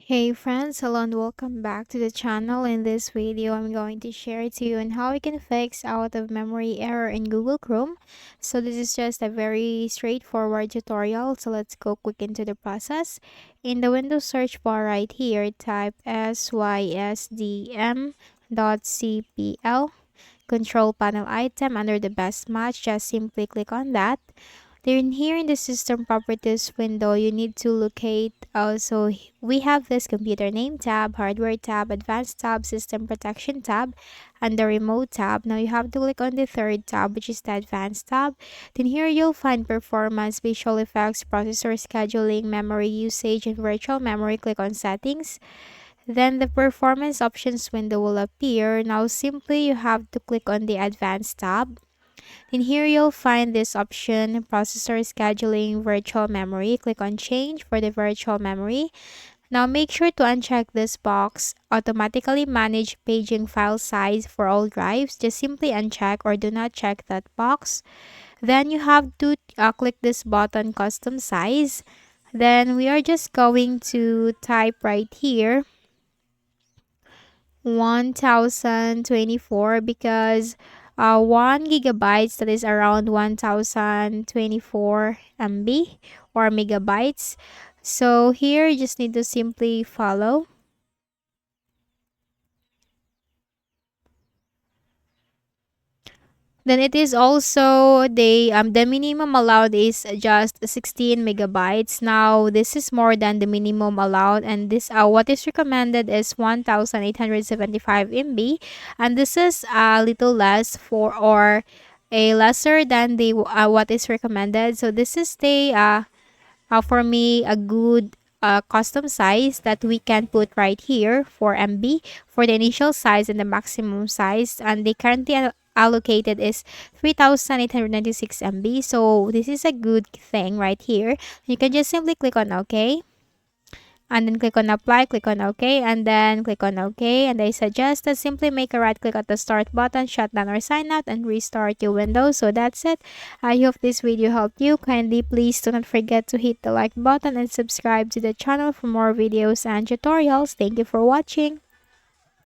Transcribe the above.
Hey friends, hello and welcome back to the channel. In this video, I'm going to share to you on how we can fix out of memory error in Google Chrome. So this is just a very straightforward tutorial. So let's go quick into the process. In the Windows search bar right here, type sysdm.cpl control panel item under the best match. Just simply click on that. Then here in the system properties window, you need to locate also we have this computer name tab, hardware tab, advanced tab, system protection tab, and the remote tab. Now you have to click on the third tab, which is the advanced tab. Then here you'll find performance, visual effects, processor scheduling, memory usage, and virtual memory. Click on settings. Then the performance options window will appear. Now simply you have to click on the advanced tab. In here, you'll find this option, processor scheduling virtual memory. Click on change for the virtual memory. Now make sure to uncheck this box, automatically manage paging file size for all drives. Just simply uncheck or do not check that box. Then you have to click this button, custom size. Then we are just going to type right here 1024 because 1 gigabytes, that is around 1024 MB or megabytes. So here you just need to simply follow. Then it is also the minimum allowed is just 16 megabytes. Now this is more than the minimum allowed, and this what is recommended is 1875 MB, and this is a little less for or a lesser than the what is recommended. So this is the for me a good custom size that we can put right here for MB for the initial size and the maximum size, and they currently allocated is 3896 MB. So this is a good thing right here. You can just simply click on OK, and then click on apply, click on OK, and then click on OK. And I suggest that simply make a right click at the start button, shut down or sign out, and restart your Windows. So that's it. I hope this video helped you. Kindly please do not forget to hit the like button and subscribe to the channel for more videos and tutorials. Thank you for watching.